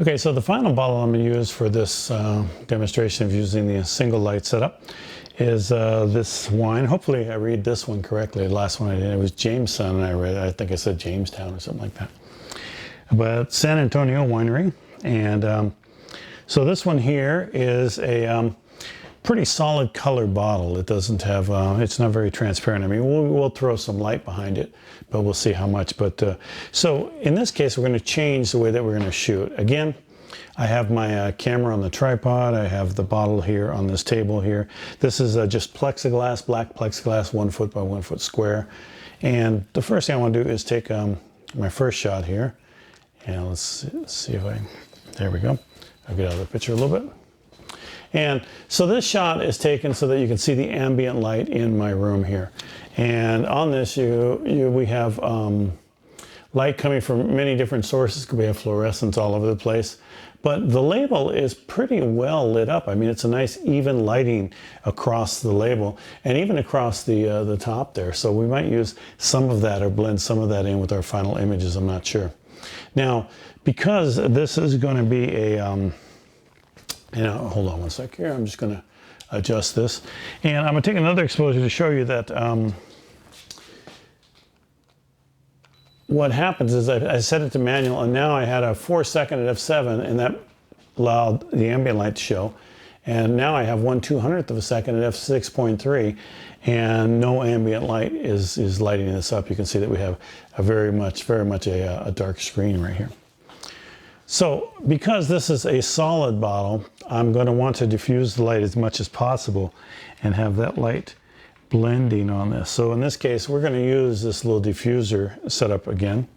Okay, so the final bottle I'm going to use for this demonstration of using the single light setup is this wine. Hopefully I read this one correctly. The last one I did, it was Jameson, and I think I said Jamestown or something like that. But San Antonio Winery. And so this one here is a pretty solid colored bottle. It doesn't have, it's not very transparent. I mean, we'll throw some light behind it, but we'll see how much. But so in this case, we're going to change the way that we're going to shoot. Again, I have my camera on the tripod. I have the bottle here on this table here. This is just plexiglass, black plexiglass, 1 foot by 1 foot square. And the first thing I want to do is take my first shot here. And let's see if there we go. I'll get out of the picture a little bit. And so this shot is taken so that you can see the ambient light in my room here. And on this, we have light coming from many different sources. We have fluorescence all over the place. But the label is pretty well lit up. I mean, it's a nice even lighting across the label and even across the top there. So we might use some of that or blend some of that in with our final images. I'm not sure. Now, because this is going to be a... hold on one sec here. I'm just going to adjust this. And I'm going to take another exposure to show you that what happens is I set it to manual, and now I had a 4-second at f7, and that allowed the ambient light to show. And now I have 1/200th of a second at f6.3, and no ambient light is lighting this up. You can see that we have a very much a dark screen right here. So because this is a solid bottle, I'm going to want to diffuse the light as much as possible and have that light blending on this. So in this case, we're going to use this little diffuser setup again.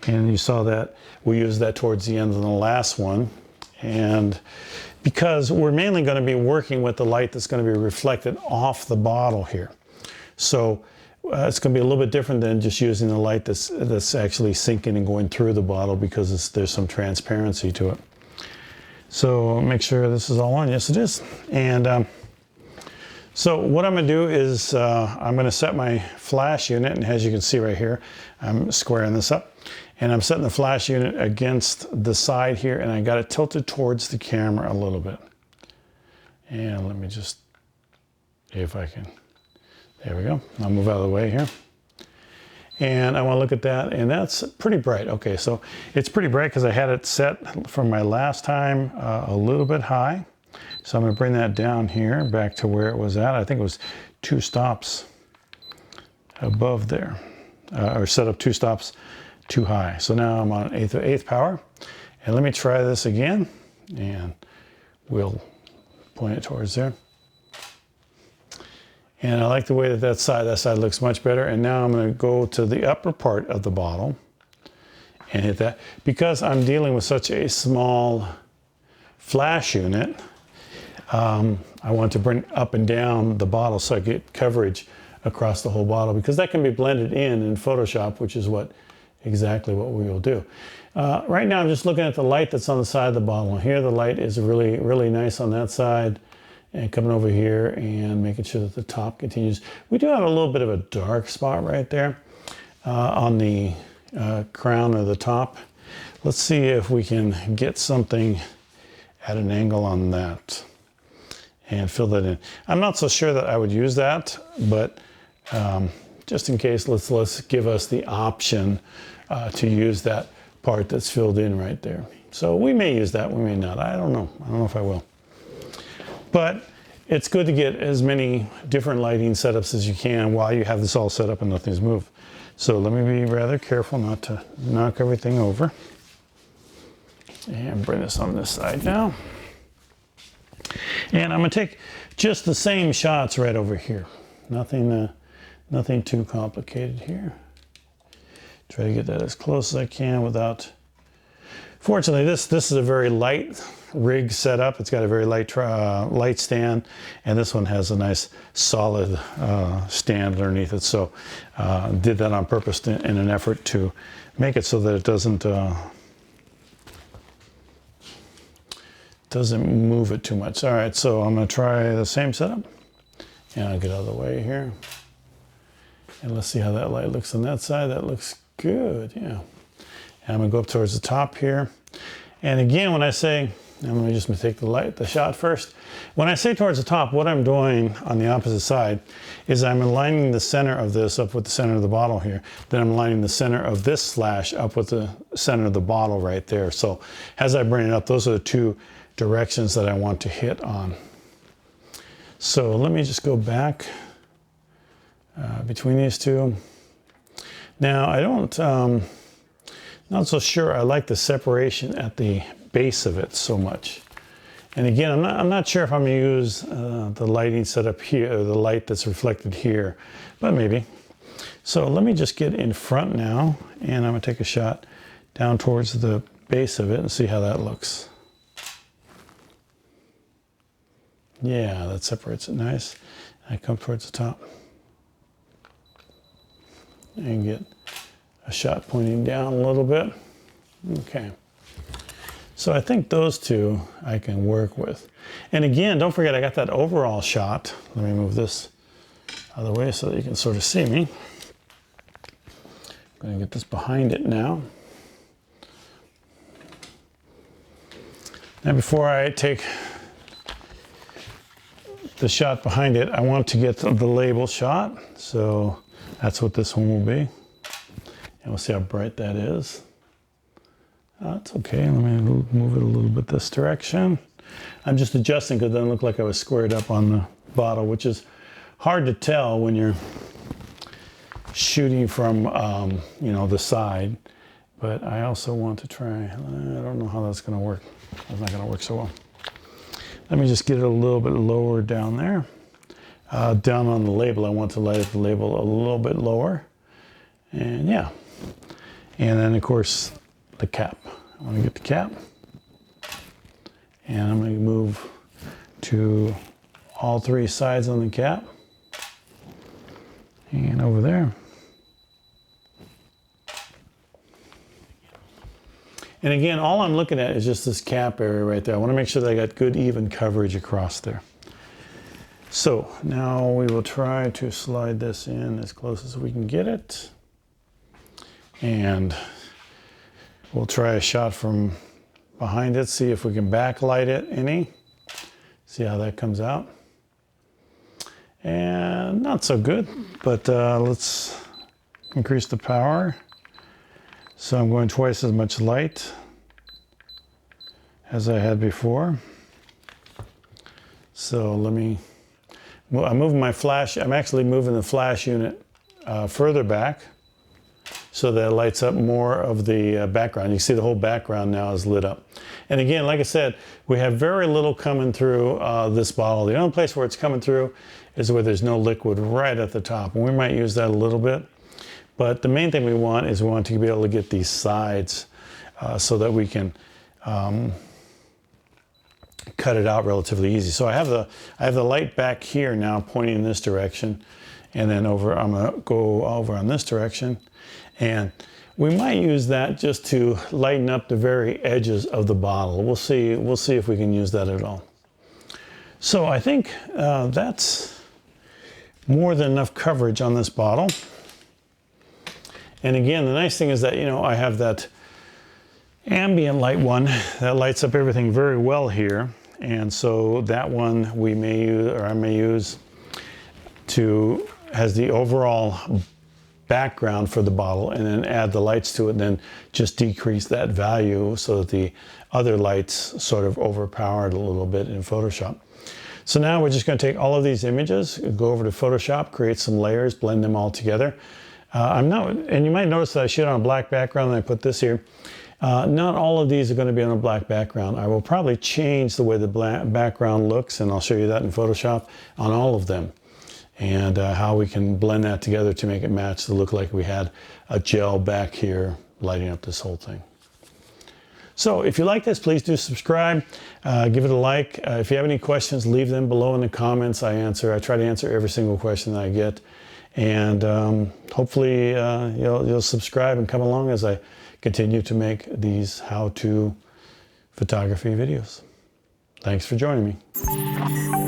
And you saw that we used that towards the end of the last one. And because we're mainly going to be working with the light that's going to be reflected off the bottle here. So it's going to be a little bit different than just using the light that's actually sinking and going through the bottle, because there's some transparency to it. So make sure this is all on. Yes, it is. And so what I'm going to do is I'm going to set my flash unit, and as you can see right here, I'm squaring this up, and I'm setting the flash unit against the side here, and I got it tilted towards the camera a little bit. And let me just see if I can. There we go. I'll move out of the way here. And I want to look at that, and that's pretty bright. Okay, so it's pretty bright because I had it set from my last time a little bit high. So I'm going to bring that down here back to where it was at. I think it was 2 stops above there, or set up 2 stops too high. So now I'm on 1/8 power. And let me try this again, and we'll point it towards there. And I like the way that side looks much better. And now I'm going to go to the upper part of the bottle and hit that. Because I'm dealing with such a small flash unit, I want to bring up and down the bottle so I get coverage across the whole bottle, because that can be blended in Photoshop, which is exactly what we will do. Right now I'm just looking at the light that's on the side of the bottle. Here the light is really, really nice on that side. And coming over here and making sure that the top continues. We do have a little bit of a dark spot right there on the crown of the top. Let's see if we can get something at an angle on that and fill that in. I'm not so sure that I would use that, but just in case, let's give us the option to use that part that's filled in right there. So we may use that, we may not. I don't know. I don't know if I will. But it's good to get as many different lighting setups as you can while you have this all set up and nothing's moved. So let me be rather careful not to knock everything over. And bring this on this side now. And I'm going to take just the same shots right over here. Nothing too complicated here. Try to get that as close as I can without... Fortunately, this is a very light rig setup. It's got a very light light stand, and this one has a nice solid stand underneath it. So did that on purpose in an effort to make it so that it doesn't move it too much. All right, so I'm going to try the same setup, and I'll get out of the way here. And let's see how that light looks on that side. That looks good, yeah. And I'm going to go up towards the top here. And again, when I say, let me just take the shot first. When I say towards the top, what I'm doing on the opposite side is I'm aligning the center of this up with the center of the bottle here. Then I'm aligning the center of this slash up with the center of the bottle right there. So as I bring it up, those are the two directions that I want to hit on. So let me just go back between these two. Now I don't, not so sure I like the separation at the base of it so much. And again, I'm not sure if I'm gonna use the lighting setup here, or the light that's reflected here, but maybe. So let me just get in front now, and I'm gonna take a shot down towards the base of it and see how that looks. Yeah, that separates it nice. I come towards the top and get a shot pointing down a little bit. Okay. So I think those two I can work with. And again, don't forget I got that overall shot. Let me move this out of the way so that you can sort of see me. I'm going to get this behind it now. Now before I take the shot behind it, I want to get the label shot. So that's what this one will be. And we'll see how bright that is. That's okay, let me move it a little bit this direction. I'm just adjusting because it doesn't look like I was squared up on the bottle, which is hard to tell when you're shooting from, you know, the side. But I also want to try, I don't know how that's gonna work. That's not gonna work so well. Let me just get it a little bit lower down there. Down on the label, I want to light the label a little bit lower. And yeah. And then of course, the cap. I want to get the cap. And I'm going to move to all three sides on the cap. And over there. And again, all I'm looking at is just this cap area right there. I want to make sure that I got good even coverage across there. So now we will try to slide this in as close as we can get it. And we'll try a shot from behind it, see if we can backlight it any. See how that comes out. And not so good, but let's increase the power. So I'm going twice as much light as I had before. So let me, I'm moving my flash, I'm actually moving the flash unit further back, so that it lights up more of the background. You see the whole background now is lit up. And again, like I said, we have very little coming through this bottle. The only place where it's coming through is where there's no liquid right at the top. And we might use that a little bit. But the main thing we want is we want to be able to get these sides so that we can cut it out relatively easy. So I have the light back here now pointing in this direction. And then I'm gonna go over on this direction. And we might use that just to lighten up the very edges of the bottle. We'll see if we can use that at all. So I think that's more than enough coverage on this bottle. And again, the nice thing is that, you know, I have that ambient light one that lights up everything very well here. And so that one we may use, or I may use, has the overall background for the bottle, and then add the lights to it, and then just decrease that value so that the other lights sort of overpower it a little bit in Photoshop. So now we're just going to take all of these images, go over to Photoshop, create some layers, blend them all together. And you might notice that I shoot on a black background and I put this here. Not all of these are going to be on a black background. I will probably change the way the background looks, and I'll show you that in Photoshop on all of them. And how we can blend that together to make it match to look like we had a gel back here lighting up this whole thing. So if you like this, please do subscribe, give it a like. If you have any questions, leave them below in the comments. I try to answer every single question that I get. And hopefully you'll subscribe and come along as I continue to make these how-to photography videos. Thanks for joining me.